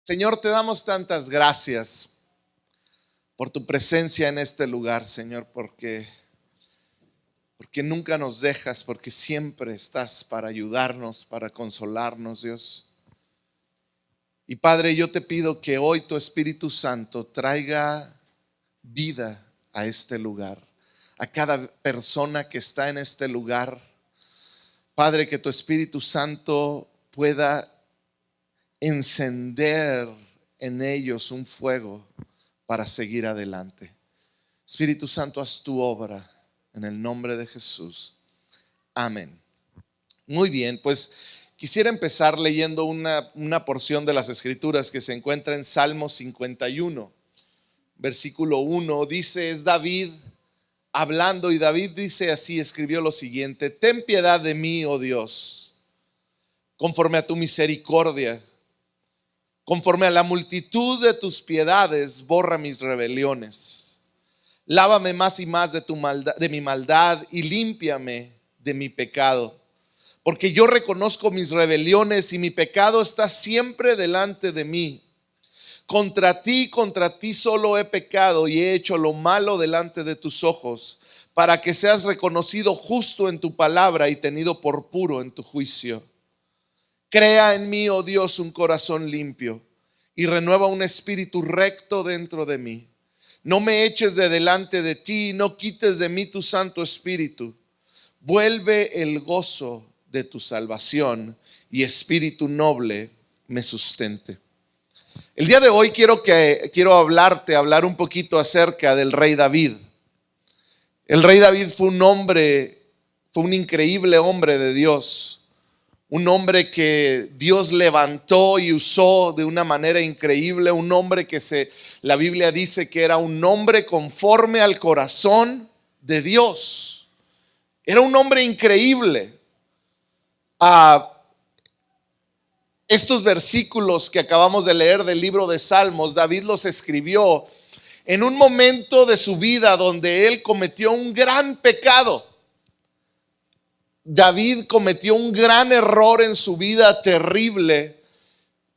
Señor, te damos tantas gracias por tu presencia en este lugar, Señor, porque nunca nos dejas, porque siempre estás para ayudarnos, para consolarnos, Dios. Y Padre, yo te pido que hoy tu Espíritu Santo traiga vida a este lugar, a cada persona que está en este lugar. Padre, que tu Espíritu Santo pueda encender en ellos un fuego para seguir adelante. Espíritu Santo, haz tu obra en el nombre de Jesús. Amén. Muy bien, pues quisiera empezar leyendo una porción de las Escrituras que se encuentra en Salmo 51, versículo 1. Dice, es David hablando, y David dice así, escribió lo siguiente: ten piedad de mí, oh Dios, conforme a tu misericordia. Conforme a la multitud de tus piedades, borra mis rebeliones. Lávame más y más de mi maldad y límpiame de mi pecado. Porque yo reconozco mis rebeliones y mi pecado está siempre delante de mí. Contra ti solo he pecado y he hecho lo malo delante de tus ojos, para que seas reconocido justo en tu palabra y tenido por puro en tu juicio. Crea en mí, oh Dios, un corazón limpio y renueva un espíritu recto dentro de mí. No me eches de delante de ti, no quites de mí tu Santo Espíritu. Vuelve el gozo de tu salvación y espíritu noble me sustente. El día de hoy quiero hablar un poquito acerca del rey David. El rey David fue un increíble hombre de Dios. Un hombre que Dios levantó y usó de una manera increíble. Un hombre que la Biblia dice que era un hombre conforme al corazón de Dios. Era un hombre increíble. Estos versículos que acabamos de leer del libro de Salmos, David los escribió en un momento de su vida donde él cometió un gran pecado. David cometió un gran error en su vida, terrible,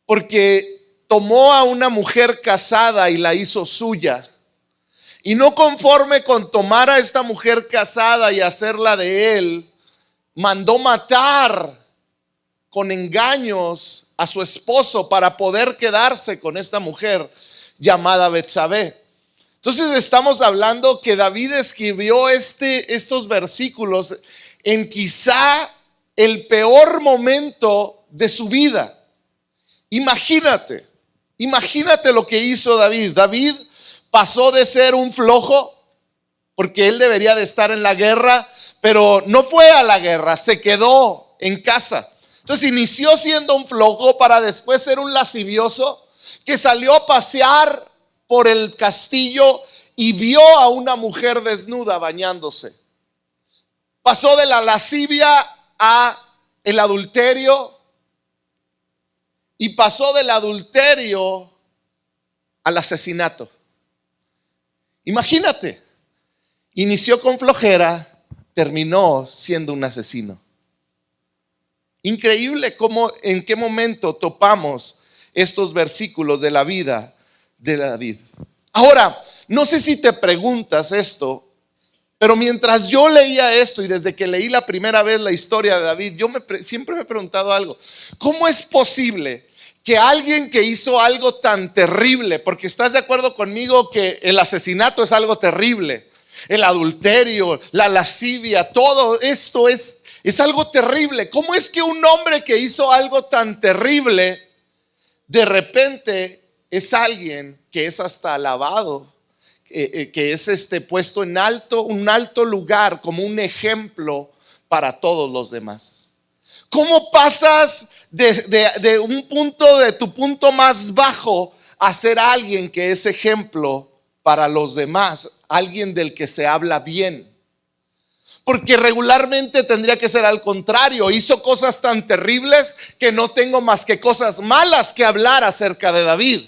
porque tomó a una mujer casada y la hizo suya. Y no conforme con tomar a esta mujer casada y hacerla de él, mandó matar con engaños a su esposo para poder quedarse con esta mujer llamada Betsabé. Entonces estamos hablando que David escribió estos versículos en quizá el peor momento de su vida. Imagínate lo que hizo David. David pasó de ser un flojo, porque él debería de estar en la guerra, pero no fue a la guerra, se quedó en casa. Entonces inició siendo un flojo para después ser un lascivioso que salió a pasear por el castillo y vio a una mujer desnuda bañándose. Pasó de la lascivia a el adulterio y pasó del adulterio al asesinato. Imagínate, inició con flojera, terminó siendo un asesino. Increíble cómo, en qué momento topamos estos versículos de la vida de David. Ahora, no sé si te preguntas esto, pero mientras yo leía esto y desde que leí la primera vez la historia de David, siempre me he preguntado algo. ¿Cómo es posible que alguien que hizo algo tan terrible, porque estás de acuerdo conmigo que el asesinato es algo terrible, el adulterio, la lascivia, todo esto es algo terrible? ¿Cómo es que un hombre que hizo algo tan terrible de repente es alguien que es hasta alabado, que es puesto en un alto lugar como un ejemplo para todos los demás? ¿Cómo pasas de un punto, de tu punto más bajo, a ser alguien que es ejemplo para los demás, alguien del que se habla bien? Porque regularmente tendría que ser al contrario. Hizo cosas tan terribles que no tengo más que cosas malas que hablar acerca de David.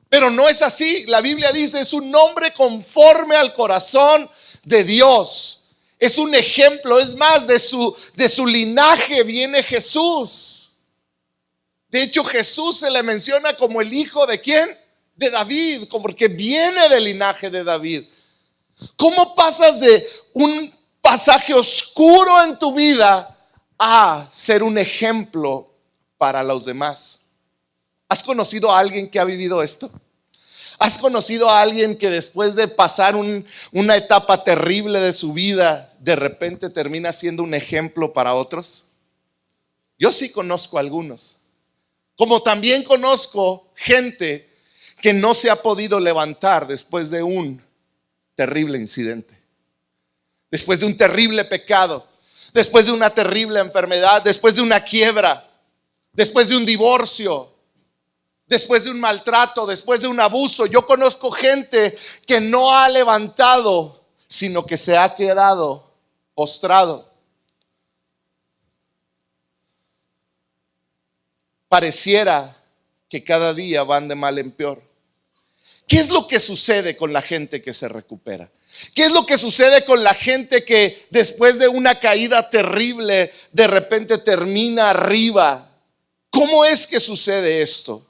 Pero no es así. La Biblia dice, es un hombre conforme al corazón de Dios. Es un ejemplo. Es más, de su linaje viene Jesús. De hecho, Jesús se le menciona como el hijo ¿de quién? De David, porque viene del linaje de David. ¿Cómo pasas de un pasaje oscuro en tu vida a ser un ejemplo para los demás? ¿Has conocido a alguien que ha vivido esto? ¿Has conocido a alguien que después de pasar una etapa terrible de su vida, de repente termina siendo un ejemplo para otros? Yo sí conozco a algunos. Como también conozco gente que no se ha podido levantar después de un terrible incidente, después de un terrible pecado, después de una terrible enfermedad, después de una quiebra, después de un divorcio, después de un maltrato, después de un abuso. Yo conozco gente que no ha levantado, sino que se ha quedado postrado. Pareciera que cada día van de mal en peor. ¿Qué es lo que sucede con la gente que se recupera? ¿Qué es lo que sucede con la gente que después de una caída terrible de repente termina arriba? ¿Cómo es que sucede esto?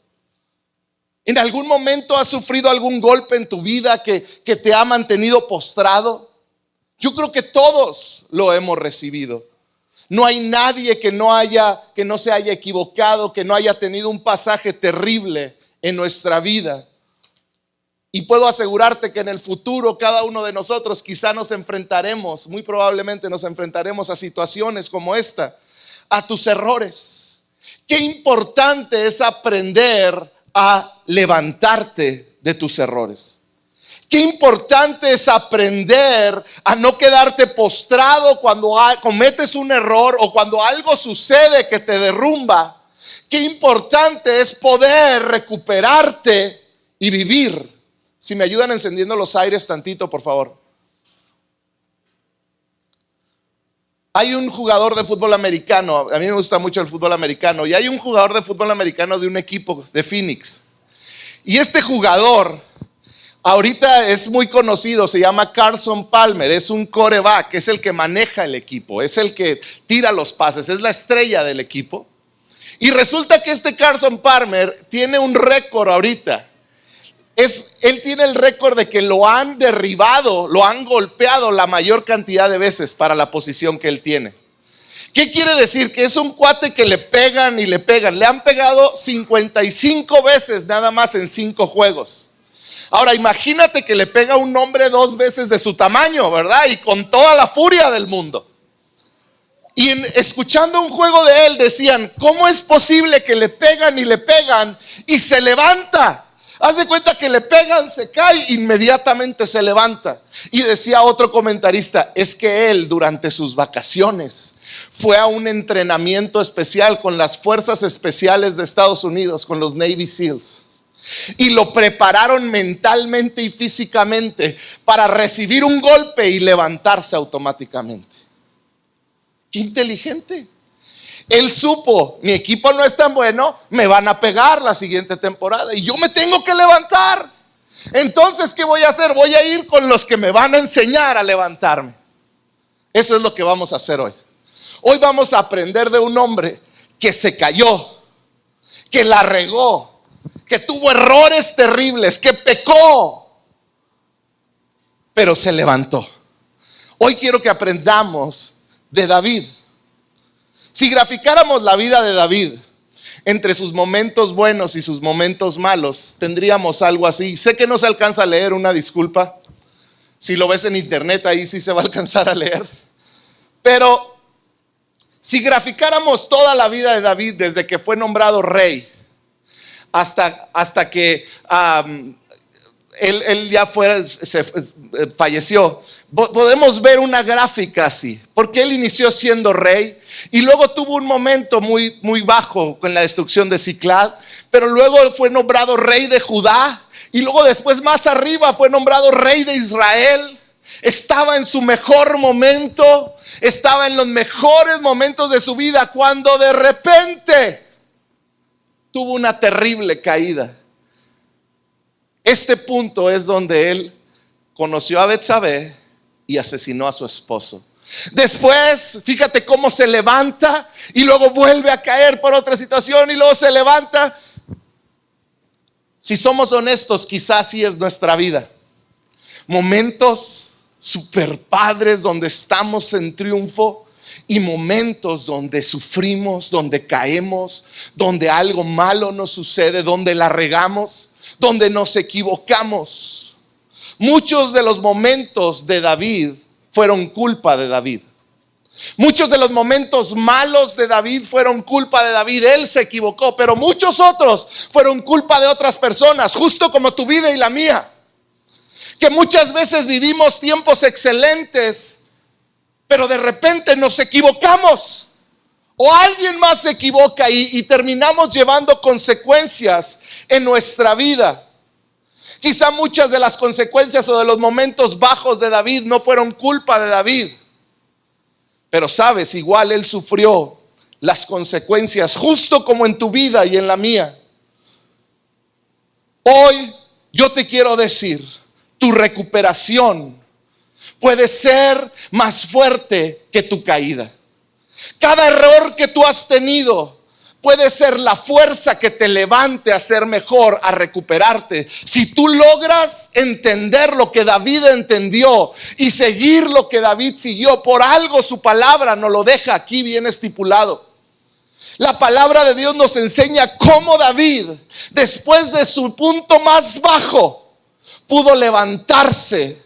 ¿En algún momento has sufrido algún golpe en tu vida que te ha mantenido postrado? Yo creo que todos lo hemos recibido. No hay nadie que no se haya equivocado, que no haya tenido un pasaje terrible en nuestra vida. Y puedo asegurarte que en el futuro cada uno de nosotros quizá muy probablemente nos enfrentaremos a situaciones como esta, a tus errores. Qué importante es aprender a levantarte de tus errores. Qué importante es aprender a no quedarte postrado cuando cometes un error o cuando algo sucede que te derrumba. Qué importante es poder recuperarte y vivir. Si me ayudan encendiendo los aires tantito, por favor. Hay un jugador de fútbol americano, a mí me gusta mucho el fútbol americano, y hay un jugador de fútbol americano de un equipo de Phoenix. Y este jugador ahorita es muy conocido, se llama Carson Palmer, es un quarterback, es el que maneja el equipo, es el que tira los pases, es la estrella del equipo. Y resulta que este Carson Palmer tiene un récord ahorita. Él tiene el récord de que lo han derribado, lo han golpeado la mayor cantidad de veces para la posición que él tiene. ¿Qué quiere decir? Que es un cuate que le pegan y le pegan. Le han pegado 55 veces nada más en 5 juegos. Ahora imagínate que le pega a un hombre 2 veces de su tamaño, ¿verdad? Y con toda la furia del mundo. Y escuchando un juego de él decían, ¿cómo es posible que le pegan y se levanta? Haz de cuenta que le pegan, se cae, inmediatamente se levanta. Y decía otro comentarista, es que él durante sus vacaciones fue a un entrenamiento especial con las fuerzas especiales de Estados Unidos, con los Navy SEALs. Y lo prepararon mentalmente y físicamente para recibir un golpe y levantarse automáticamente. ¡Qué inteligente! Él supo, mi equipo no es tan bueno, me van a pegar la siguiente temporada y yo me tengo que levantar. Entonces, ¿qué voy a hacer? Voy a ir con los que me van a enseñar a levantarme. Eso es lo que vamos a hacer hoy. Hoy vamos a aprender de un hombre que se cayó, que la regó, que tuvo errores terribles, que pecó, pero se levantó. Hoy quiero que aprendamos de David. Si graficáramos la vida de David entre sus momentos buenos y sus momentos malos, tendríamos algo así. Sé que no se alcanza a leer, una disculpa. Si lo ves en internet, ahí sí se va a alcanzar a leer. Pero si graficáramos toda la vida de David desde que fue nombrado rey hasta que él ya falleció, podemos ver una gráfica así, porque él inició siendo rey y luego tuvo un momento muy, muy bajo con la destrucción de Siclag, pero luego fue nombrado rey de Judá y luego después más arriba fue nombrado rey de Israel. Estaba en su mejor momento, estaba en los mejores momentos de su vida, cuando de repente tuvo una terrible caída. Este punto es donde él conoció a Betsabé y asesinó a su esposo. Después, fíjate cómo se levanta y luego vuelve a caer por otra situación y luego se levanta. Si somos honestos, quizás sí es nuestra vida. Momentos super padres donde estamos en triunfo y momentos donde sufrimos, donde caemos, donde algo malo nos sucede, donde la regamos, donde nos equivocamos. Muchos de los momentos de David fueron culpa de David. Muchos de los momentos malos de David fueron culpa de David. Él se equivocó, pero muchos otros fueron culpa de otras personas, justo como tu vida y la mía. Que muchas veces vivimos tiempos excelentes, pero de repente nos equivocamos. O alguien más se equivoca y terminamos llevando consecuencias en nuestra vida. Quizá muchas de las consecuencias o de los momentos bajos de David no fueron culpa de David. Pero sabes, igual él sufrió las consecuencias, justo como en tu vida y en la mía. Hoy yo te quiero decir, tu recuperación puede ser más fuerte que tu caída. Cada error que tú has tenido puede ser la fuerza que te levante a ser mejor, a recuperarte. Si tú logras entender lo que David entendió y seguir lo que David siguió, por algo su palabra nos lo deja aquí bien estipulado. La palabra de Dios nos enseña cómo David, después de su punto más bajo, pudo levantarse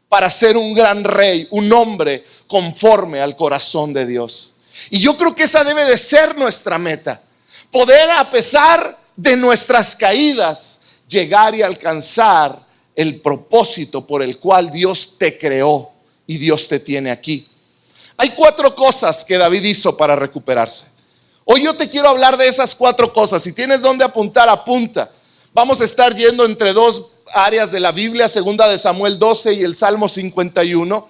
para ser un gran rey, un hombre conforme al corazón de Dios. Y yo creo que esa debe de ser nuestra meta. Poder, a pesar de nuestras caídas, llegar y alcanzar el propósito por el cual Dios te creó y Dios te tiene aquí. Hay 4 cosas que David hizo para recuperarse. Hoy yo te quiero hablar de esas 4 cosas. Si tienes donde apuntar, apunta. Vamos a estar yendo entre 2 áreas de la Biblia, 2 de Samuel 12 y el Salmo 51.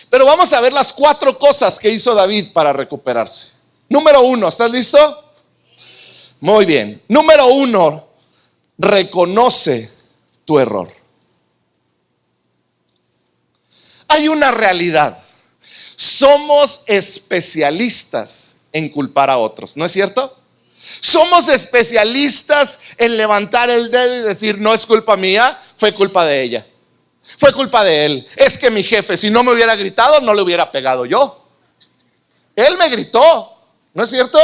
Pero vamos a ver las 4 cosas que hizo David para recuperarse. Número 1, ¿estás listo? Muy bien. Número 1, reconoce tu error. Hay una realidad. Somos especialistas en culpar a otros, ¿no es cierto? Somos especialistas en levantar el dedo y decir, no es culpa mía, fue culpa de ella. Fue culpa de él. Es que mi jefe, si no me hubiera gritado, no le hubiera pegado yo. Él me gritó, ¿no es cierto?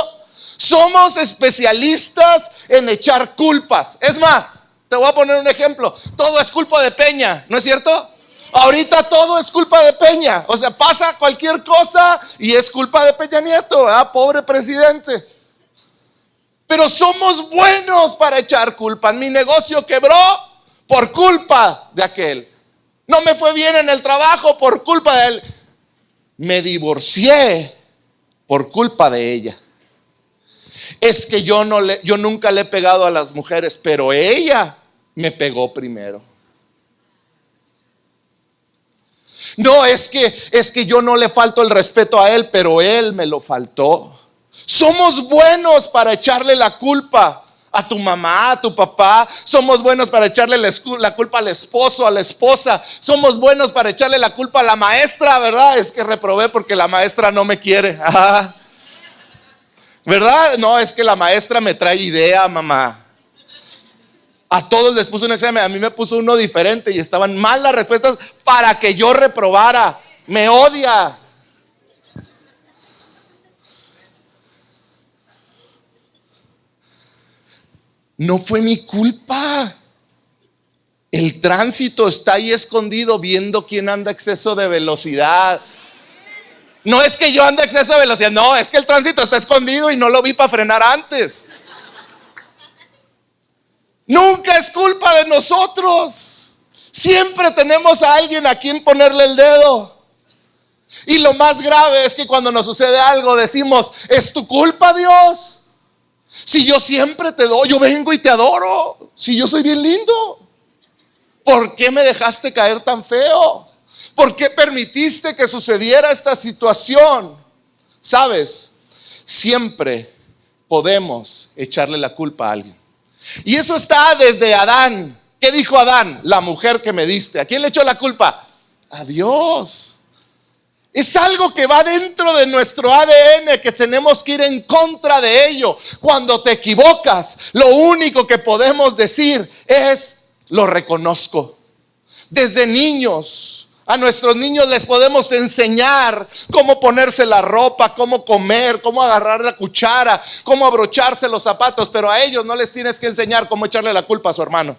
Somos especialistas en echar culpas. Es más, te voy a poner un ejemplo. Todo es culpa de Peña, ¿no es cierto? Ahorita todo es culpa de Peña. O sea, pasa cualquier cosa y es culpa de Peña Nieto, ¿verdad? Pobre presidente. Pero somos buenos para echar culpas. Mi negocio quebró por culpa de aquel. No me fue bien en el trabajo por culpa de él. Me divorcié por culpa de ella. Es que yo nunca le he pegado a las mujeres, pero ella me pegó primero. No, es que yo no le falto el respeto a él, pero él me lo faltó. Somos buenos para echarle la culpa a tu mamá, a tu papá. Somos buenos para echarle la culpa al esposo, a la esposa. Somos buenos para echarle la culpa a la maestra, ¿verdad? Es que reprobé porque la maestra no me quiere. ¿Verdad? No, es que la maestra me trae idea, mamá. A todos les puso un examen, a mí me puso uno diferente y estaban mal las respuestas para que yo reprobara. Me odia. No fue mi culpa. El tránsito está ahí escondido viendo quién anda a exceso de velocidad. No es que yo ande a exceso de velocidad, no, es que el tránsito está escondido y no lo vi para frenar antes. Nunca es culpa de nosotros. Siempre tenemos a alguien a quien ponerle el dedo. Y lo más grave es que cuando nos sucede algo decimos, ¿es tu culpa, Dios? Si yo siempre te doy, yo vengo y te adoro. Si yo soy bien lindo, ¿por qué me dejaste caer tan feo? ¿Por qué permitiste que sucediera esta situación? Sabes, siempre podemos echarle la culpa a alguien. Y eso está desde Adán. ¿Qué dijo Adán? La mujer que me diste. ¿A quién le echó la culpa? A Dios. Es algo que va dentro de nuestro ADN, que tenemos que ir en contra de ello. Cuando te equivocas, lo único que podemos decir es: lo reconozco. Desde niños, a nuestros niños les podemos enseñar cómo ponerse la ropa, cómo comer, cómo agarrar la cuchara, cómo abrocharse los zapatos, pero a ellos no les tienes que enseñar cómo echarle la culpa a su hermano.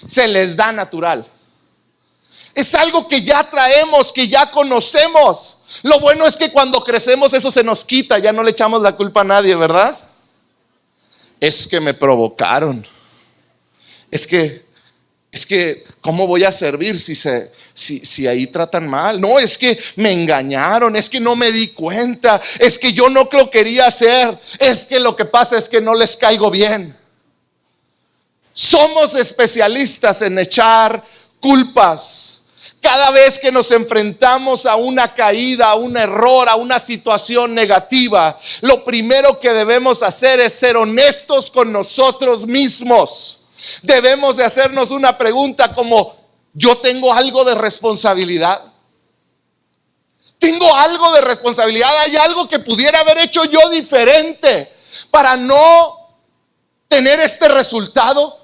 Se les da natural. Es algo que ya traemos, que ya conocemos. Lo bueno es que cuando crecemos eso se nos quita, ya no le echamos la culpa a nadie, ¿verdad? Es que me provocaron. Es que ¿cómo voy a servir si ahí tratan mal? No, es que me engañaron, es que no me di cuenta, es que yo no lo quería hacer, es que lo que pasa es que no les caigo bien. Somos especialistas en echar culpas. Cada vez que nos enfrentamos a una caída, a un error, a una situación negativa, lo primero que debemos hacer es ser honestos con nosotros mismos. Debemos de hacernos una pregunta como: ¿yo tengo algo de responsabilidad? ¿Tengo algo de responsabilidad? ¿Hay algo que pudiera haber hecho yo diferente para no tener este resultado?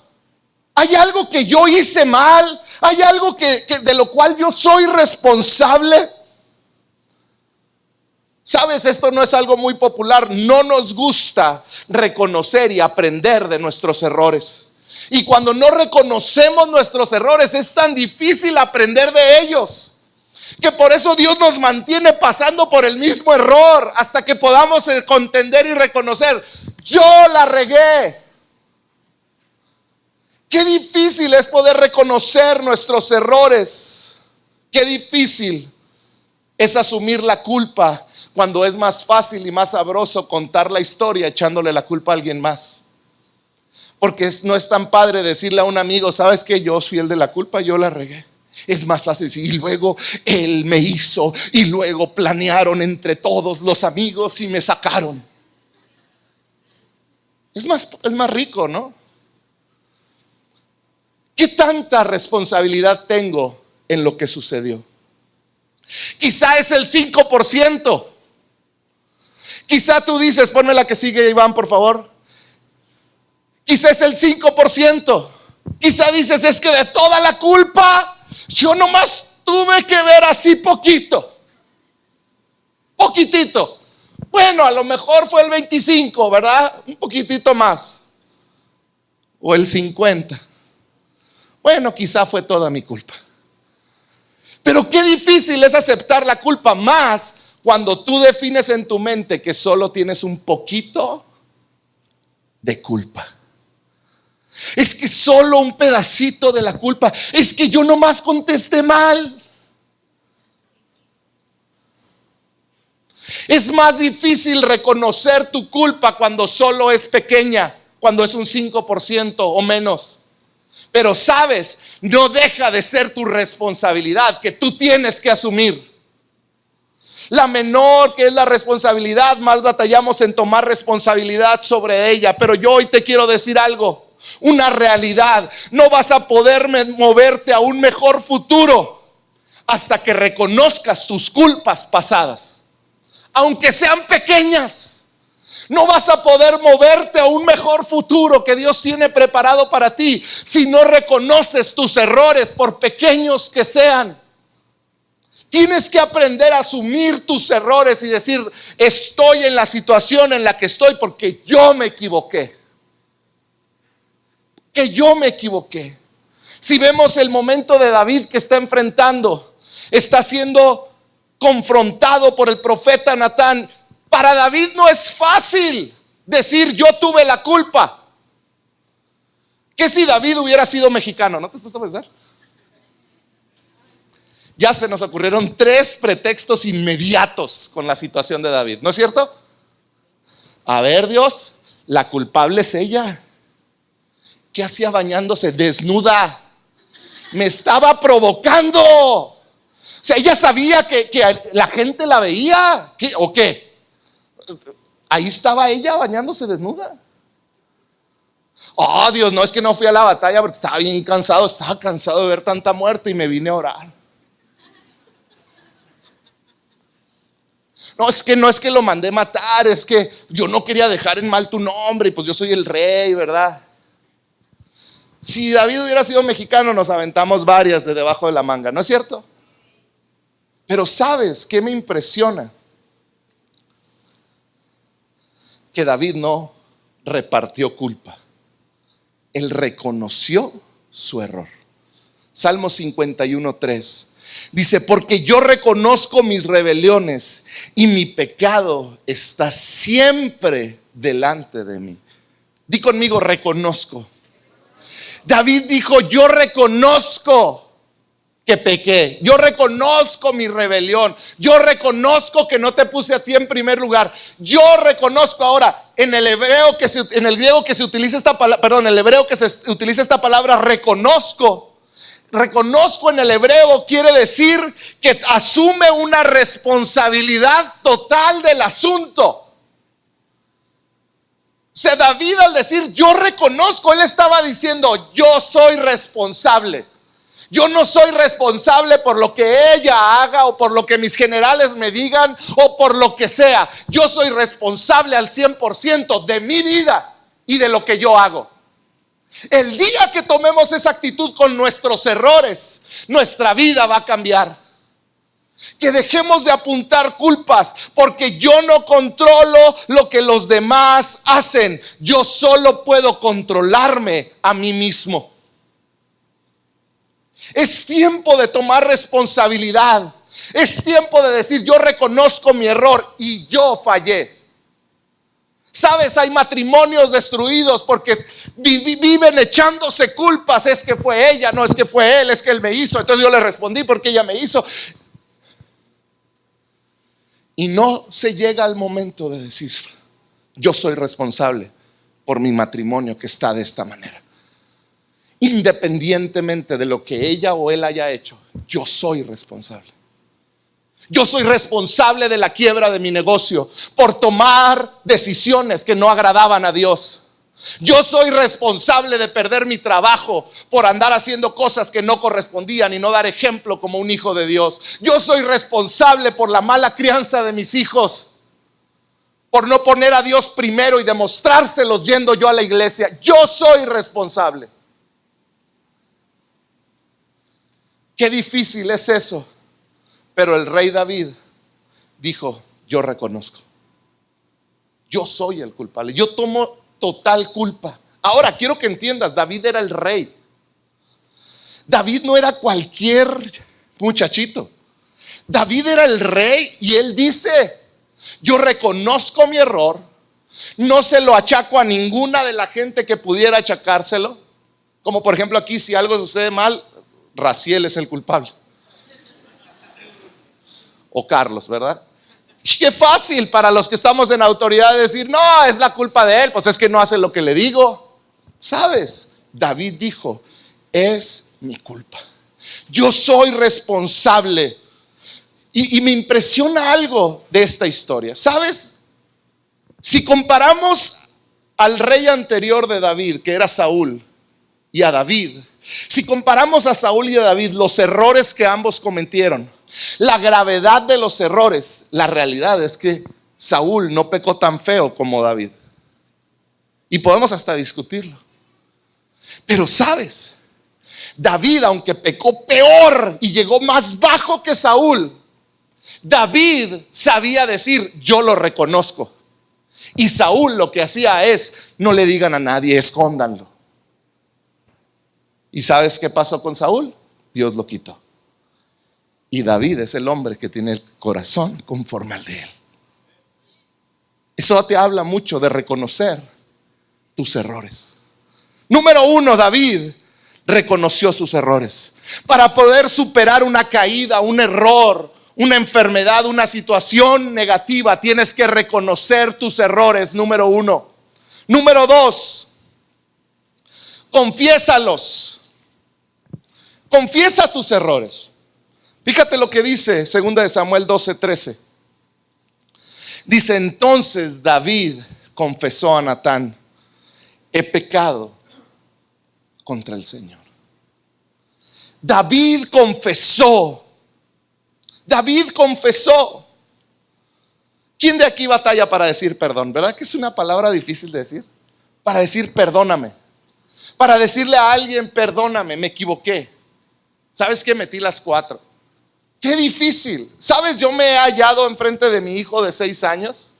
¿Hay algo que yo hice mal? ¿Hay algo que de lo cual yo soy responsable? Sabes, esto no es algo muy popular. No nos gusta reconocer y aprender de nuestros errores. Y cuando no reconocemos nuestros errores, es tan difícil aprender de ellos, que por eso Dios nos mantiene pasando por el mismo error hasta que podamos contender y reconocer: yo la regué. Qué difícil es poder reconocer nuestros errores. Qué difícil es asumir la culpa, cuando es más fácil y más sabroso contar la historia echándole la culpa a alguien más. Porque no es tan padre decirle a un amigo: ¿sabes qué? Yo fui el de la culpa, yo la regué. Es más fácil decir: y luego él me hizo, y luego planearon entre todos los amigos y me sacaron. Es más rico, ¿no? ¿Qué tanta responsabilidad tengo en lo que sucedió? Quizá es el 5%. Quizá tú dices, ponme la que sigue, Iván, por favor. Quizá es el 5%. Quizá dices: es que de toda la culpa yo nomás tuve que ver así poquitito. Bueno, a lo mejor fue el 25, ¿verdad? Un poquitito más. O el 50. Bueno, quizá fue toda mi culpa. Pero qué difícil es aceptar la culpa, más cuando tú defines en tu mente que solo tienes un poquito de culpa. Es que solo un pedacito de la culpa. Es que yo nomás contesté mal. Es más difícil reconocer tu culpa cuando solo es pequeña, cuando es un 5% o menos. Pero sabes, no deja de ser tu responsabilidad, que tú tienes que asumir. La menor que es la responsabilidad, más batallamos en tomar responsabilidad sobre ella. Pero yo hoy te quiero decir algo, una realidad: no vas a poder moverte a un mejor futuro hasta que reconozcas tus culpas pasadas, aunque sean pequeñas. No vas a poder moverte a un mejor futuro que Dios tiene preparado para ti si no reconoces tus errores, por pequeños que sean. Tienes que aprender a asumir tus errores y decir: estoy en la situación en la que estoy porque yo me equivoqué. Si vemos el momento de David que está enfrentando, está siendo confrontado por el profeta Natán. Para David no es fácil decir: yo tuve la culpa. ¿Qué si David hubiera sido mexicano? ¿No te has puesto a pensar? Ya se nos ocurrieron 3 pretextos inmediatos con la situación de David, ¿no es cierto? A ver, Dios, la culpable es ella. ¿Qué hacía bañándose desnuda? Me estaba provocando. O sea, ella sabía que la gente la veía. ¿O qué? Ahí estaba ella bañándose desnuda. Oh, Dios, no, es que no fui a la batalla porque estaba bien cansado. Estaba cansado de ver tanta muerte y me vine a orar. no es que lo mandé matar, es que yo no quería dejar en mal tu nombre y pues yo soy el rey, ¿verdad? Si David hubiera sido mexicano, nos aventamos varias de debajo de la manga, ¿no es cierto? Pero ¿sabes qué me impresiona? Que David no repartió culpa. Él reconoció su error. Salmo 51:3 dice: porque yo reconozco mis rebeliones y mi pecado está siempre delante de mí. Di conmigo, reconozco. David dijo: yo reconozco que pequé, yo reconozco mi rebelión, yo reconozco que no te puse a ti en primer lugar, yo reconozco. Ahora, en el griego que se utiliza esta palabra reconozco en el hebreo quiere decir que asume una responsabilidad total del asunto. O sea, David, al decir yo reconozco, él estaba diciendo: yo soy responsable. Yo no soy responsable por lo que ella haga o por lo que mis generales me digan o por lo que sea. Yo soy responsable al 100% de mi vida y de lo que yo hago. El día que tomemos esa actitud con nuestros errores, nuestra vida va a cambiar. Que dejemos de apuntar culpas, porque yo no controlo lo que los demás hacen. Yo solo puedo controlarme a mí mismo. Es tiempo de tomar responsabilidad. Es tiempo de decir: yo reconozco mi error y yo fallé. Sabes, hay matrimonios destruidos porque viven echándose culpas. Es que fue ella, no es que fue él, es que él me hizo, entonces yo le respondí porque ella me hizo. Y no se llega al momento de decir: yo soy responsable por mi matrimonio que está de esta manera. Independientemente de lo que ella o él haya hecho, yo soy responsable. Yo soy responsable de la quiebra de mi negocio por tomar decisiones que no agradaban a Dios. Yo soy responsable de perder mi trabajo por andar haciendo cosas que no correspondían y no dar ejemplo como un hijo de Dios. Yo soy responsable por la mala crianza de mis hijos, por no poner a Dios primero y demostrárselos yendo yo a la iglesia. Yo soy responsable. Qué difícil es eso. Pero el rey David dijo: yo reconozco. Yo soy el culpable. Yo tomo total culpa. Ahora quiero que entiendas, David era el rey. David no era cualquier muchachito. David era el rey y él dice: yo reconozco mi error. No se lo achaco a ninguna de la gente que pudiera achacárselo. Como por ejemplo aquí, si algo sucede mal, Raciel es el culpable. O Carlos, ¿verdad? Qué fácil para los que estamos en autoridad decir: no, es la culpa de él, pues es que no hace lo que le digo. ¿Sabes? David dijo: es mi culpa. Yo soy responsable. Y me impresiona algo de esta historia. ¿Sabes? Si comparamos al rey anterior de David, que era Saúl, y a David, si comparamos a Saúl y a David, los errores que ambos cometieron, la gravedad de los errores, la realidad es que Saúl no pecó tan feo como David. Y podemos hasta discutirlo. Pero sabes, David, aunque pecó peor y llegó más bajo que Saúl, David sabía decir: yo lo reconozco. Y Saúl lo que hacía es: no le digan a nadie, escóndanlo. ¿Y sabes qué pasó con Saúl? Dios lo quitó. Y David es el hombre que tiene el corazón conforme al de él. Eso te habla mucho de reconocer tus errores. Número 1, David reconoció sus errores. Para poder superar una caída, un error, una enfermedad, una situación negativa, tienes que reconocer tus errores. Número 1. Número 2, confiésalos. Confiesa tus errores. Fíjate lo que dice 2 Samuel 12:13. Dice: entonces David confesó a Natán: he pecado contra el Señor. David confesó. David confesó. ¿Quién de aquí batalla para decir perdón? ¿Verdad que es una palabra difícil de decir? Para decir perdóname. Para decirle a alguien perdóname, me equivoqué. ¿Sabes qué? Metí las 4. Qué difícil. ¿Sabes? Yo me he hallado enfrente de mi hijo de 6 años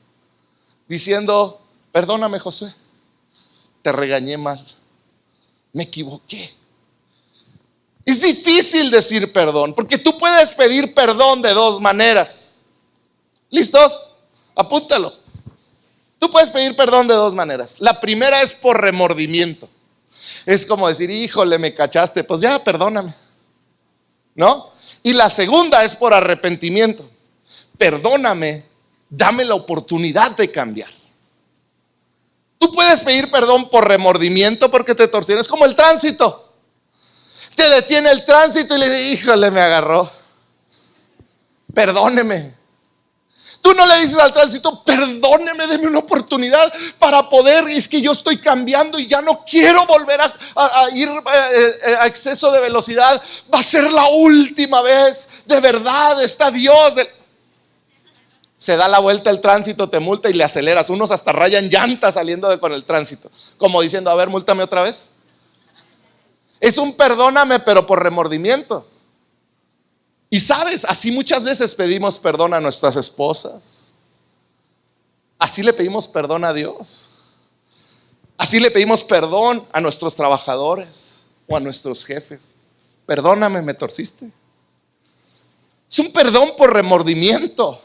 diciendo, perdóname, Josué, te regañé mal, me equivoqué. Es difícil decir perdón, porque tú puedes pedir perdón de 2 maneras. ¿Listos? Apúntalo. Tú puedes pedir perdón de 2 maneras. La primera es por remordimiento. Es como decir, híjole, me cachaste, pues ya, perdóname, ¿no? Y la segunda es por arrepentimiento. Perdóname, dame la oportunidad de cambiar. Tú puedes pedir perdón por remordimiento porque te torcieron. Es como el tránsito. Te detiene el tránsito y le dices, híjole, me agarró, perdóneme. Tú no le dices al tránsito, perdóneme, deme una oportunidad para poder, es que yo estoy cambiando y ya no quiero volver a ir a exceso de velocidad. Va a ser la última vez, de verdad, está Dios. Se da la vuelta el tránsito, te multa y le aceleras. Unos hasta rayan llantas saliendo con el tránsito, como diciendo, a ver, múltame otra vez. Es un perdóname, pero por remordimiento. Y sabes, así muchas veces pedimos perdón a nuestras esposas. Así le pedimos perdón a Dios. Así le pedimos perdón a nuestros trabajadores o a nuestros jefes. Perdóname, me torciste. Es un perdón por remordimiento.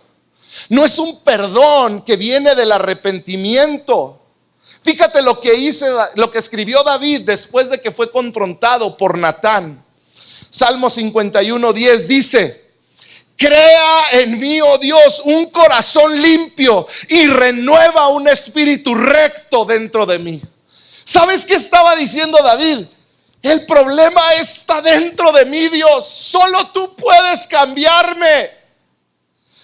No es un perdón que viene del arrepentimiento. Fíjate lo que escribió David después de que fue confrontado por Natán. Salmo 51:10 dice, crea en mí, oh Dios, un corazón limpio y renueva un espíritu recto dentro de mí. ¿Sabes qué estaba diciendo David? El problema está dentro de mí, Dios. Solo tú puedes cambiarme.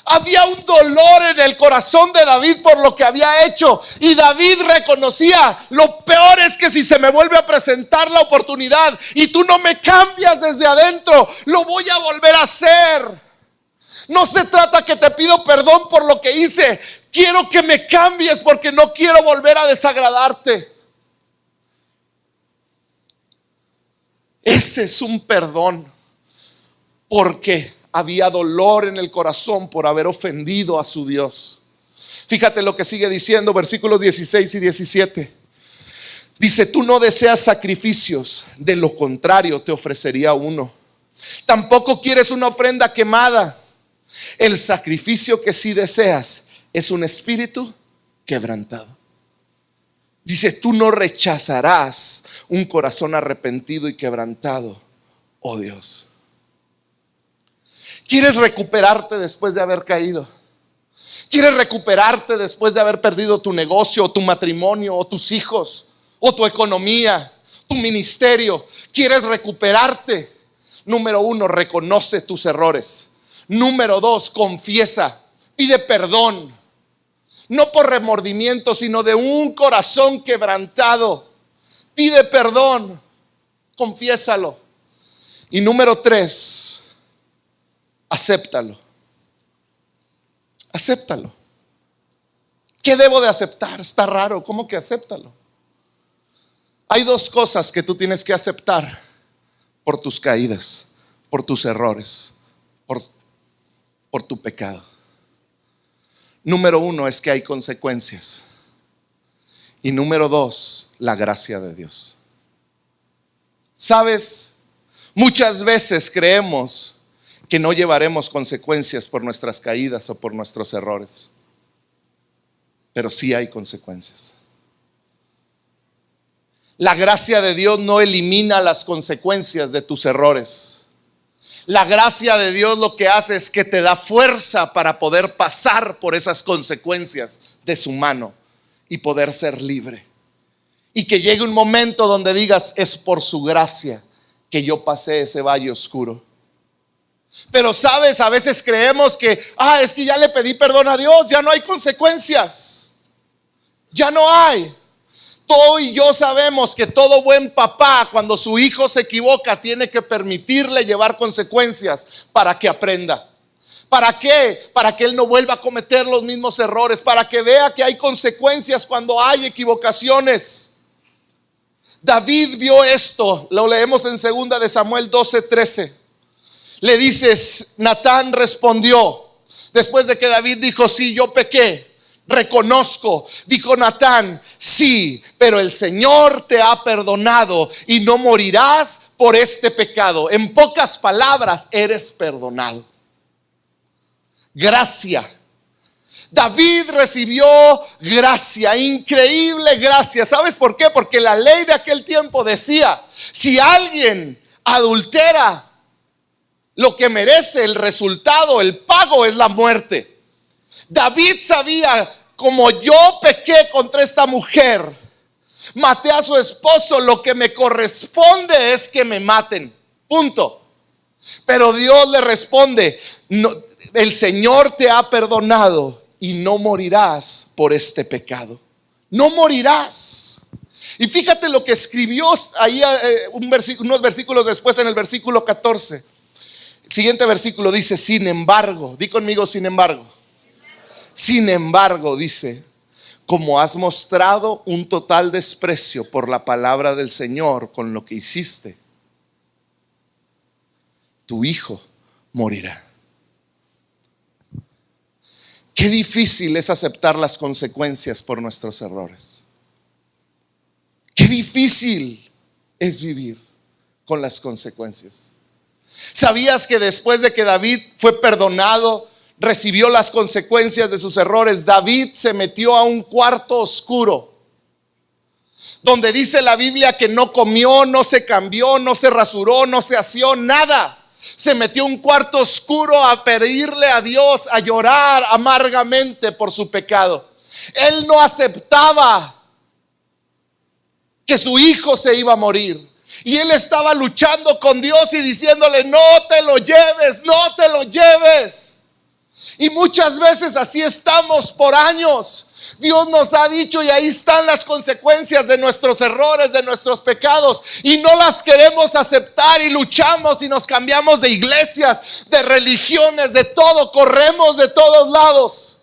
Había un dolor en el corazón de David por lo que había hecho. Y David reconocía, lo peor es que si se me vuelve a presentar la oportunidad y tú no me cambias desde adentro, lo voy a volver a hacer. No se trata que te pido perdón por lo que hice. Quiero que me cambies porque no quiero volver a desagradarte. Ese es un perdón porque había dolor en el corazón por haber ofendido a su Dios. Fíjate lo que sigue diciendo, versículos 16 y 17. Dice, tú no deseas sacrificios, de lo contrario te ofrecería uno. Tampoco quieres una ofrenda quemada. El sacrificio que sí deseas es un espíritu quebrantado. Dice, tú no rechazarás un corazón arrepentido y quebrantado, oh Dios. ¿Quieres recuperarte después de haber caído? ¿Quieres recuperarte después de haber perdido tu negocio, o tu matrimonio, o tus hijos, o tu economía, tu ministerio? ¿Quieres recuperarte? Número 1, reconoce tus errores. Número 2, confiesa, pide perdón. No por remordimiento, sino de un corazón quebrantado. Pide perdón, confiésalo. Y número 3, acéptalo. Acéptalo. ¿Qué debo de aceptar? Está raro, ¿cómo que acéptalo? Hay 2 cosas que tú tienes que aceptar por tus caídas, por tus errores, por tu pecado. Número 1 es que hay consecuencias. Y número 2, la gracia de Dios. ¿Sabes? Muchas veces creemos que no llevaremos consecuencias por nuestras caídas o por nuestros errores. Pero sí hay consecuencias. La gracia de Dios no elimina las consecuencias de tus errores. La gracia de Dios lo que hace es que te da fuerza para poder pasar por esas consecuencias de su mano y poder ser libre. Y que llegue un momento donde digas, es por su gracia que yo pasé ese valle oscuro. Pero sabes, a veces creemos que es que ya le pedí perdón a Dios, ya no hay consecuencias. Ya no hay. Tú y yo sabemos que todo buen papá, cuando su hijo se equivoca, tiene que permitirle llevar consecuencias para que aprenda. ¿Para qué? Para que él no vuelva a cometer los mismos errores, para que vea que hay consecuencias cuando hay equivocaciones. David vio esto, lo leemos en 2 de Samuel 12:13. Le dices, Natán respondió, después de que David dijo, sí, yo pequé, reconozco. Dijo Natán, sí, pero el Señor te ha perdonado y no morirás por este pecado. En pocas palabras, eres perdonado. Gracia. David recibió gracia, increíble gracia. ¿Sabes por qué? Porque la ley de aquel tiempo decía, si alguien adultera, lo que merece, el resultado, el pago es la muerte. David sabía, como yo pequé contra esta mujer, maté a su esposo, lo que me corresponde es que me maten. Punto. Pero Dios le responde, no, el Señor te ha perdonado y no morirás por este pecado. No morirás. Y fíjate lo que escribió ahí unos versículos después, en el versículo 14. El siguiente versículo dice, sin embargo, di conmigo, sin embargo. Sin embargo, dice, como has mostrado un total desprecio por la palabra del Señor con lo que hiciste, tu hijo morirá. Qué difícil es aceptar las consecuencias por nuestros errores. Qué difícil es vivir con las consecuencias. ¿Sabías que después de que David fue perdonado, recibió las consecuencias de sus errores, David se metió a un cuarto oscuro, donde dice la Biblia que no comió, no se cambió, no se rasuró, no se aseó, nada? Se metió a un cuarto oscuro a pedirle a Dios, a llorar amargamente por su pecado. Él no aceptaba que su hijo se iba a morir. Y él estaba luchando con Dios y diciéndole, no te lo lleves, no te lo lleves. Y muchas veces así estamos por años. Dios nos ha dicho y ahí están las consecuencias de nuestros errores, de nuestros pecados, y no las queremos aceptar y luchamos y nos cambiamos de iglesias, de religiones, de todo, corremos de todos lados.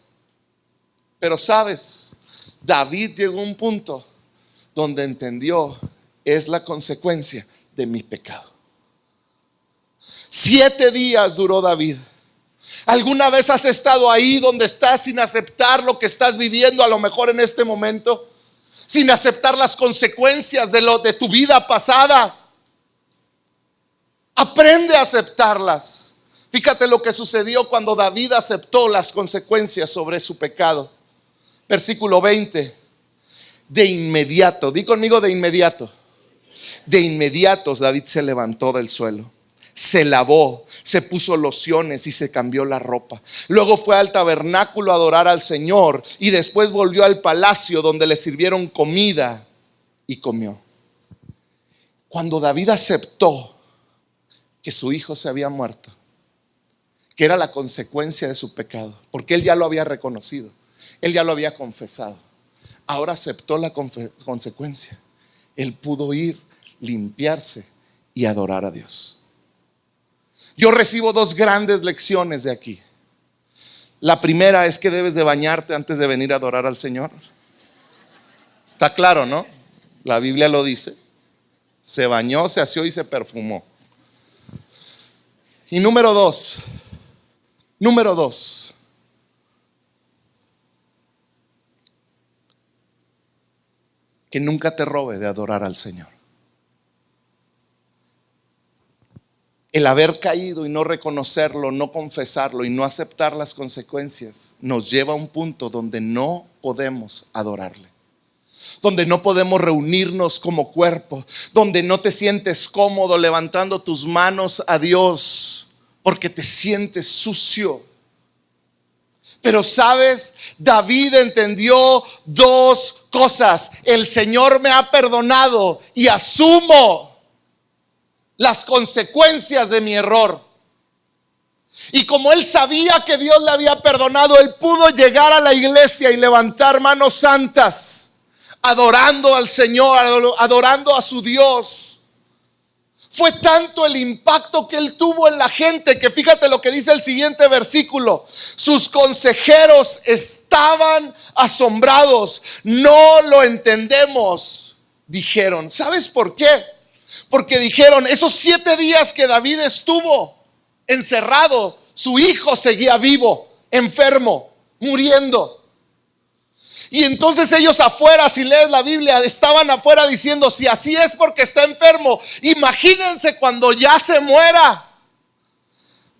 Pero sabes, David llegó a un punto donde entendió, es la consecuencia de mi pecado. 7 días duró David. ¿Alguna vez has estado ahí donde estás sin aceptar lo que estás viviendo a lo mejor en este momento? Sin aceptar las consecuencias de tu vida pasada. Aprende a aceptarlas. Fíjate lo que sucedió cuando David aceptó las consecuencias sobre su pecado. Versículo 20. De inmediato, di conmigo, de inmediato. De inmediato David se levantó del suelo, se lavó, se puso lociones y se cambió la ropa. Luego fue al tabernáculo a adorar al Señor y después volvió al palacio donde le sirvieron comida y comió. Cuando David aceptó que su hijo se había muerto, que era la consecuencia de su pecado, porque él ya lo había reconocido, él ya lo había confesado, ahora aceptó la consecuencia. Él pudo ir, limpiarse y adorar a Dios. Yo recibo 2 grandes lecciones de aquí. La primera es que debes de bañarte antes de venir a adorar al Señor. Está claro, ¿no? La Biblia lo dice. Se bañó, se aseó y se perfumó. Y número 2, que nunca te robe de adorar al Señor. El haber caído y no reconocerlo, no confesarlo y no aceptar las consecuencias nos lleva a un punto donde no podemos adorarle, donde no podemos reunirnos como cuerpo, donde no te sientes cómodo levantando tus manos a Dios porque te sientes sucio. Pero sabes, David entendió 2 cosas. El Señor me ha perdonado y asumo las consecuencias de mi error. Y como él sabía que Dios le había perdonado, él pudo llegar a la iglesia y levantar manos santas, adorando al Señor, adorando a su Dios. Fue tanto el impacto que él tuvo en la gente que fíjate lo que dice el siguiente versículo. Sus consejeros estaban asombrados. No lo entendemos, dijeron. ¿Sabes por qué? Porque dijeron, esos 7 días que David estuvo encerrado, su hijo seguía vivo, enfermo, muriendo. Y entonces ellos afuera, si lees la Biblia, estaban afuera diciendo, si así es porque está enfermo, imagínense cuando ya se muera.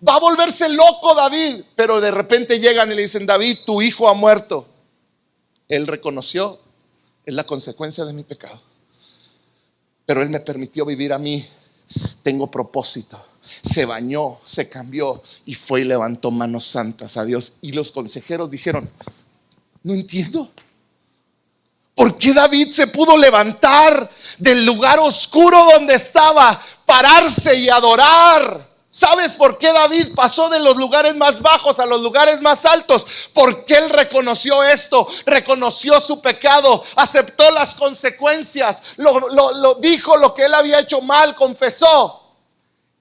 Va a volverse loco David. Pero de repente llegan y le dicen, David, tu hijo ha muerto. Él reconoció, es la consecuencia de mi pecado, pero él me permitió vivir a mí. Tengo propósito. Se bañó, se cambió y fue y levantó manos santas a Dios. Y los consejeros dijeron, no entiendo. ¿Por qué David se pudo levantar del lugar oscuro donde estaba, pararse y adorar? ¿Sabes por qué David pasó de los lugares más bajos a los lugares más altos? Porque él reconoció esto, reconoció su pecado, aceptó las consecuencias, lo dijo lo que él había hecho mal, confesó.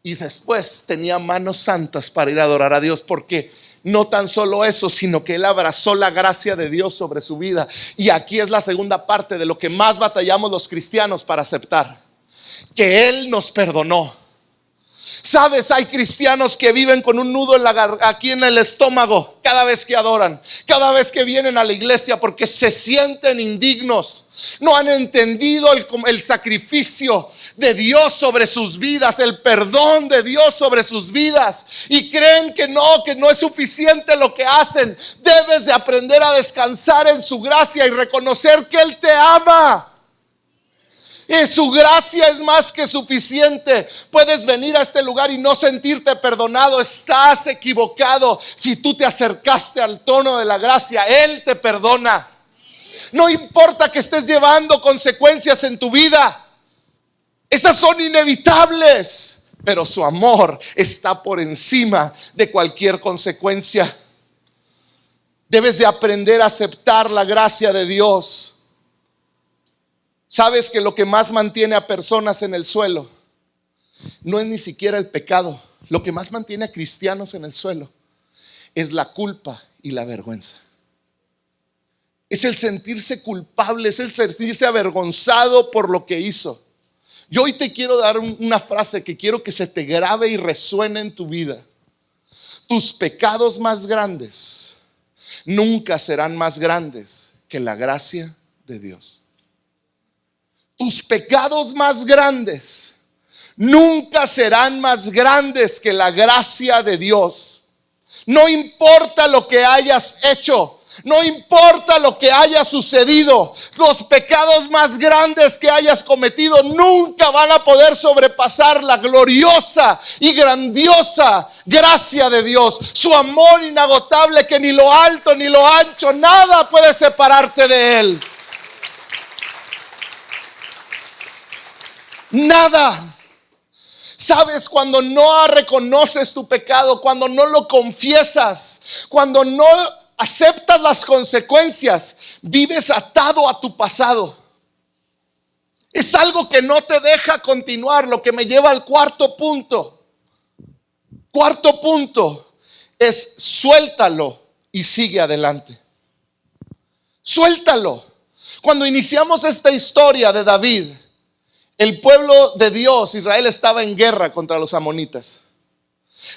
Y después tenía manos santas para ir a adorar a Dios. Porque no tan solo eso, sino que él abrazó la gracia de Dios sobre su vida. Y aquí es la segunda parte de lo que más batallamos los cristianos para aceptar: que él nos perdonó. Sabes, hay cristianos que viven con un nudo aquí en el estómago cada vez que adoran, cada vez que vienen a la iglesia, porque se sienten indignos. No han entendido el sacrificio de Dios sobre sus vidas, el perdón de Dios sobre sus vidas, y creen que no es suficiente lo que hacen. Debes de aprender a descansar en su gracia y reconocer que Él te ama. Y su gracia es más que suficiente. Puedes venir a este lugar y no sentirte perdonado. Estás equivocado. Si tú te acercaste al tono de la gracia, Él te perdona. No importa que estés llevando consecuencias en tu vida, esas son inevitables, pero su amor está por encima de cualquier consecuencia. Debes de aprender a aceptar la gracia de Dios. Sabes que lo que más mantiene a personas en el suelo no es ni siquiera el pecado. Lo que más mantiene a cristianos en el suelo es la culpa y la vergüenza. Es el sentirse culpable, es el sentirse avergonzado por lo que hizo. Yo hoy te quiero dar una frase que quiero que se te grabe y resuene en tu vida. Tus pecados más grandes nunca serán más grandes que la gracia de Dios. Tus pecados más grandes nunca serán más grandes que la gracia de Dios. No importa lo que hayas hecho, no importa lo que haya sucedido, los pecados más grandes que hayas cometido nunca van a poder sobrepasar la gloriosa y grandiosa gracia de Dios. Su amor inagotable, que ni lo alto ni lo ancho, nada puede separarte de Él. Nada. Sabes, cuando no reconoces tu pecado, cuando no lo confiesas, cuando no aceptas las consecuencias, vives atado a tu pasado. Es algo que no te deja continuar, lo que me lleva al cuarto punto. Cuarto punto es: suéltalo y sigue adelante. Suéltalo. Cuando iniciamos esta historia de David, el pueblo de Dios, Israel, estaba en guerra contra los amonitas.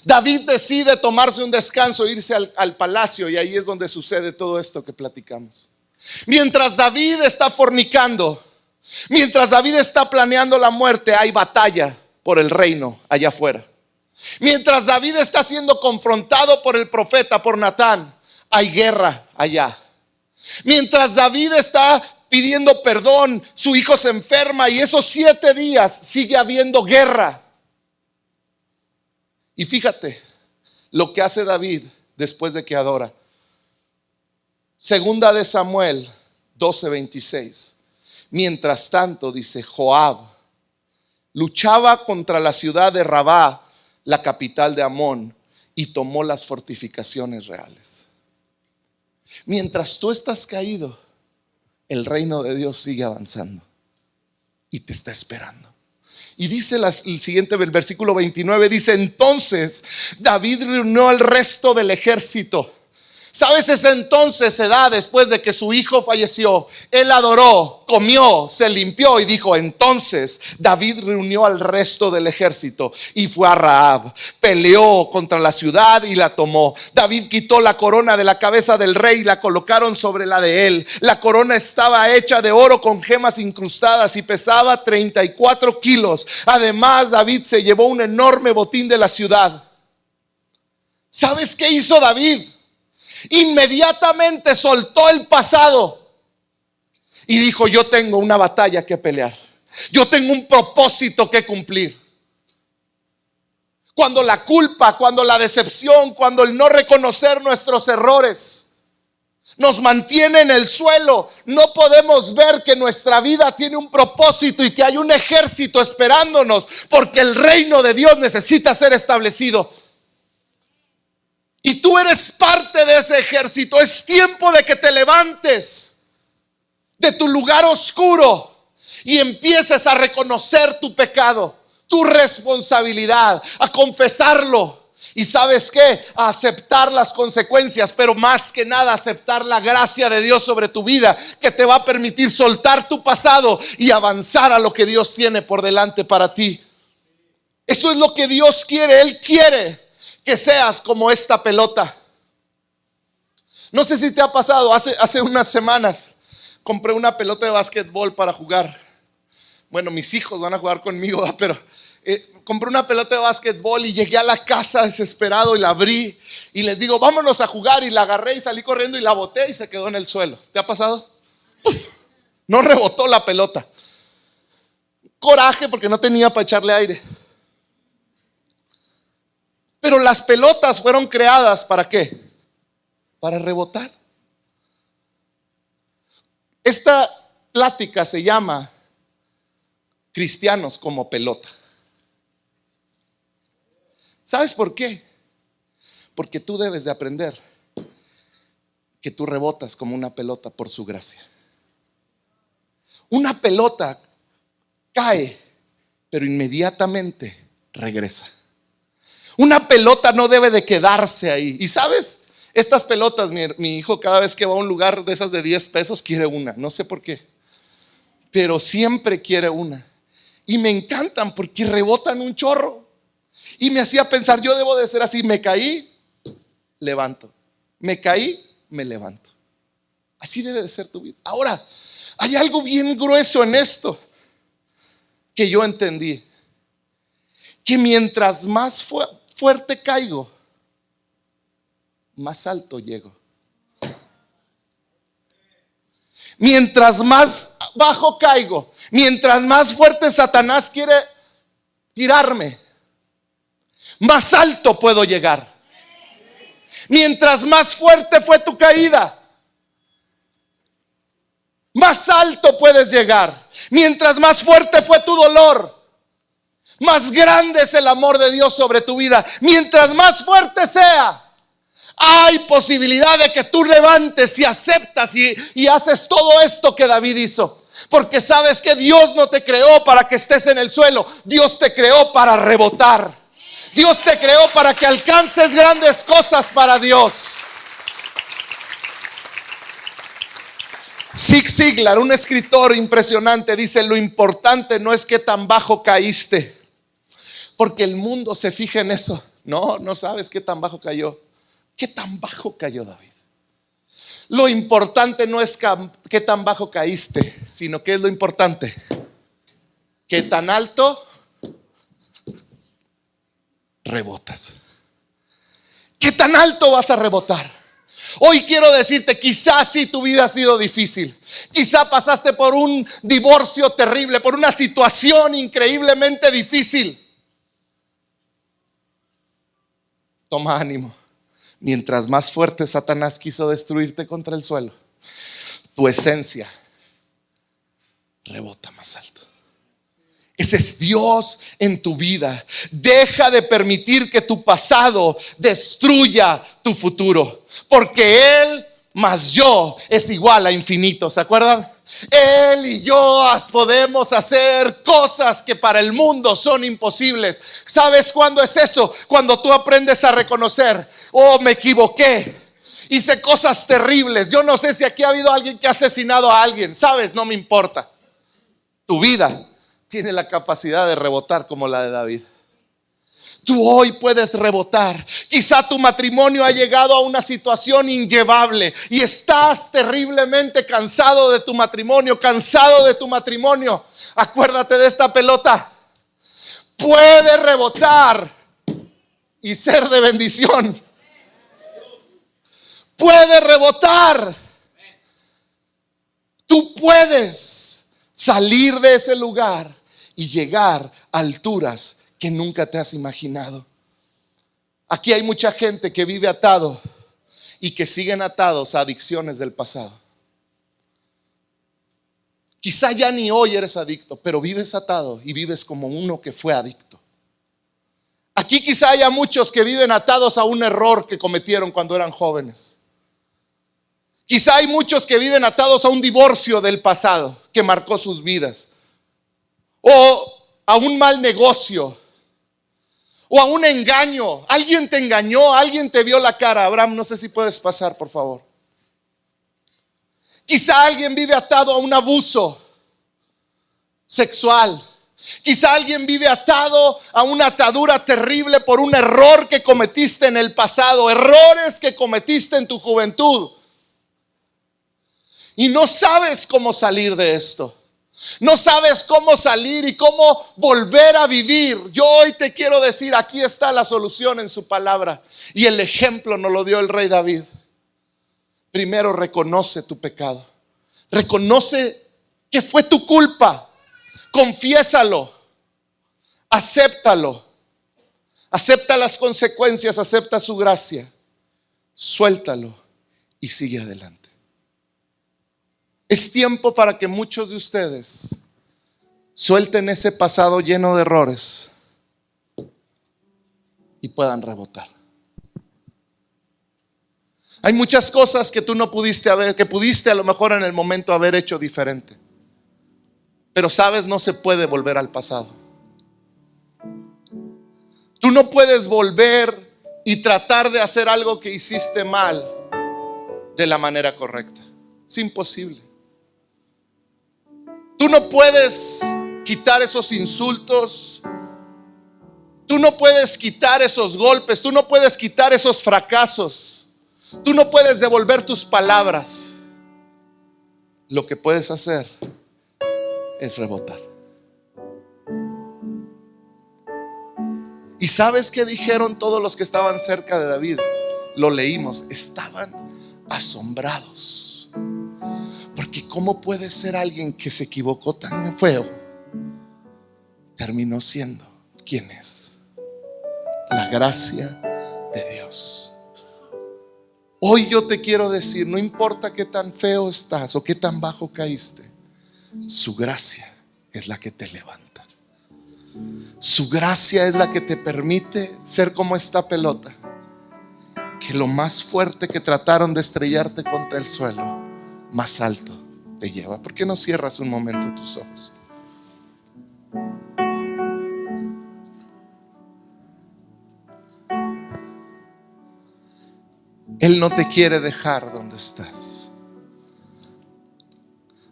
David decide tomarse un descanso, irse al palacio, y ahí es donde sucede todo esto que platicamos. Mientras David está fornicando, mientras David está planeando la muerte, hay batalla por el reino allá afuera. Mientras David está siendo confrontado por el profeta, por Natán, hay guerra allá. Mientras David está pidiendo perdón, su hijo se enferma, y esos 7 días sigue habiendo guerra. Y fíjate lo que hace David después de que adora. Segunda de Samuel 12:26. Mientras tanto, dice, Joab luchaba contra la ciudad de Rabá, la capital de Amón, y tomó las fortificaciones reales. Mientras tú estás caído, el reino de Dios sigue avanzando y te está esperando. Y dice el siguiente, el versículo 29, dice: entonces David reunió al resto del ejército. ¿Sabes? Ese entonces se da después de que su hijo falleció. Él adoró, comió, se limpió y dijo: entonces David reunió al resto del ejército y fue a Rahab. Peleó contra la ciudad y la tomó. David quitó la corona de la cabeza del rey y la colocaron sobre la de él. La corona estaba hecha de oro con gemas incrustadas y pesaba 34 kilos. Además, David se llevó un enorme botín de la ciudad. ¿Sabes qué hizo David? Inmediatamente soltó el pasado y dijo: yo tengo una batalla que pelear, yo tengo un propósito que cumplir. Cuando la culpa, cuando la decepción, cuando el no reconocer nuestros errores nos mantiene en el suelo, no podemos ver que nuestra vida tiene un propósito y que hay un ejército esperándonos, porque el reino de Dios necesita ser establecido. Y tú eres parte de ese ejército. Es tiempo de que te levantes de tu lugar oscuro y empieces a reconocer tu pecado, tu responsabilidad, a confesarlo. Y ¿sabes qué? A aceptar las consecuencias, pero más que nada aceptar la gracia de Dios sobre tu vida, que te va a permitir soltar tu pasado y avanzar a lo que Dios tiene por delante para ti. Eso es lo que Dios quiere. Él quiere que seas como esta pelota. No sé si te ha pasado, hace unas semanas compré una pelota de básquetbol para jugar. Bueno, mis hijos van a jugar conmigo, pero compré una pelota de básquetbol y llegué a la casa desesperado y la abrí y les digo: vámonos a jugar, y la agarré y salí corriendo y la boté y se quedó en el suelo. ¿Te ha pasado? No rebotó la pelota. Coraje, porque no tenía para echarle aire. Pero las pelotas fueron creadas ¿para qué? Para rebotar. Esta plática se llama Cristianos como pelota. ¿Sabes por qué? Porque tú debes de aprender que tú rebotas como una pelota por su gracia. Una pelota cae, pero inmediatamente regresa. Una pelota no debe de quedarse ahí. Y sabes, estas pelotas, mi hijo cada vez que va a un lugar de esas de 10 pesos quiere una. No sé por qué, pero siempre quiere una. Y me encantan porque rebotan un chorro. Y me hacía pensar: yo debo de ser así. Me caí, levanto. Me caí, me levanto. Así debe de ser tu vida. Ahora, hay algo bien grueso en esto que yo entendí: que mientras más fuerte caigo, más alto llego. Mientras más bajo caigo, mientras más fuerte Satanás quiere tirarme, más alto puedo llegar. Mientras más fuerte fue tu caída, más alto puedes llegar. Mientras más fuerte fue tu dolor, más grande es el amor de Dios sobre tu vida. Mientras más fuerte sea, hay posibilidad de que tú levantes y aceptas y haces todo esto que David hizo. Porque sabes que Dios no te creó para que estés en el suelo. Dios te creó para rebotar. Dios te creó para que alcances grandes cosas para Dios. Zig Ziglar, un escritor impresionante, dice: lo importante no es qué tan bajo caíste, porque el mundo se fija en eso. No sabes qué tan bajo cayó. ¿Qué tan bajo cayó David? Lo importante no es qué tan bajo caíste, sino qué es lo importante: qué tan alto rebotas. ¿Qué tan alto vas a rebotar? Hoy quiero decirte: quizás sí tu vida ha sido difícil. Quizá pasaste por un divorcio terrible, por una situación increíblemente difícil. Toma ánimo. Mientras más fuerte Satanás quiso destruirte contra el suelo, tu esencia rebota más alto. Ese es Dios en tu vida. Deja de permitir que tu pasado destruya tu futuro, porque Él más yo es igual a infinito. ¿Se acuerdan? Él y yo podemos hacer cosas que para el mundo son imposibles. ¿Sabes cuándo es eso? Cuando tú aprendes a reconocer: oh, me equivoqué, hice cosas terribles. Yo no sé si aquí ha habido alguien que ha asesinado a alguien. ¿Sabes? No me importa. Tu vida tiene la capacidad de rebotar como la de David. Tú hoy puedes rebotar. Quizá tu matrimonio ha llegado a una situación inllevable y estás terriblemente cansado de tu matrimonio, cansado de tu matrimonio. Acuérdate de esta pelota. Puede rebotar y ser de bendición. Puede rebotar. Tú puedes salir de ese lugar y llegar a alturas que nunca te has imaginado. Aquí hay mucha gente que vive atado y que siguen atados a adicciones del pasado. Quizá ya ni hoy eres adicto, pero vives atado y vives como uno que fue adicto. Aquí quizá haya muchos que viven atados a un error que cometieron cuando eran jóvenes. Quizá hay muchos que viven atados a un divorcio del pasado que marcó sus vidas, o a un mal negocio, o a un engaño. Alguien te engañó, alguien te vio la cara. Abraham, no sé si puedes pasar, por favor. Quizá alguien vive atado a un abuso sexual. Quizá alguien vive atado a una atadura terrible por un error que cometiste en el pasado, errores que cometiste en tu juventud. Y no sabes cómo salir de esto. No sabes cómo salir y cómo volver a vivir. Yo hoy te quiero decir, aquí está la solución en su palabra. Y el ejemplo nos lo dio el rey David. Primero reconoce tu pecado. Reconoce que fue tu culpa. Confiésalo. Acéptalo. Acepta las consecuencias, acepta su gracia. Suéltalo y sigue adelante. Es tiempo para que muchos de ustedes suelten ese pasado lleno de errores y puedan rebotar. Hay muchas cosas que tú no pudiste haber, que pudiste a lo mejor en el momento haber hecho diferente. Pero sabes, no se puede volver al pasado. Tú no puedes volver y tratar de hacer algo que hiciste mal de la manera correcta. Es imposible. Tú no puedes quitar esos insultos. Tú no puedes quitar esos golpes. Tú no puedes quitar esos fracasos. Tú no puedes devolver tus palabras. Lo que puedes hacer es rebotar. ¿Y sabes qué dijeron todos los que estaban cerca de David? Lo leímos. Estaban asombrados. Porque ¿cómo puede ser alguien que se equivocó tan feo? Terminó siendo quien es. La gracia de Dios. Hoy yo te quiero decir, no importa qué tan feo estás o qué tan bajo caíste, su gracia es la que te levanta. Su gracia es la que te permite ser como esta pelota, que lo más fuerte que trataron de estrellarte contra el suelo, más alto te lleva. ¿Por qué no cierras un momento tus ojos? Él no te quiere dejar donde estás.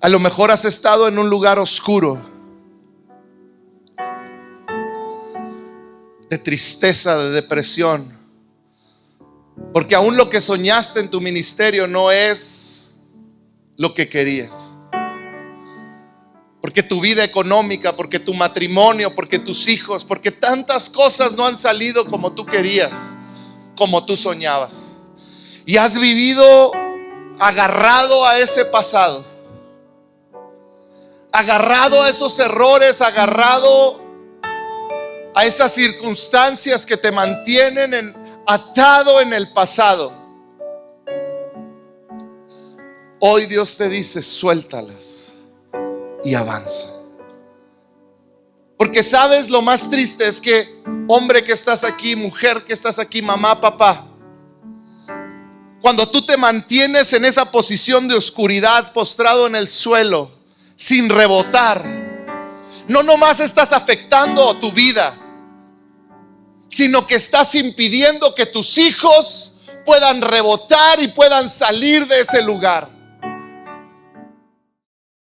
A lo mejor has estado en un lugar oscuro, de tristeza, de depresión, porque aún lo que soñaste en tu ministerio no es lo que querías. Porque tu vida económica, porque tu matrimonio, porque tus hijos, porque tantas cosas no han salido como tú querías, como tú soñabas. Y has vivido agarrado a ese pasado, agarrado a esos errores, agarrado a esas circunstancias que te mantienen atado en el pasado. Hoy Dios te dice: suéltalas y avanza. Porque sabes, lo más triste es que, hombre que estás aquí, mujer que estás aquí, mamá, papá, Cuando tú te mantienes en esa posición de oscuridad, postrado en el suelo, sin rebotar, no nomás estás afectando tu vida, sino que estás impidiendo que tus hijos puedan rebotar y puedan salir de ese lugar.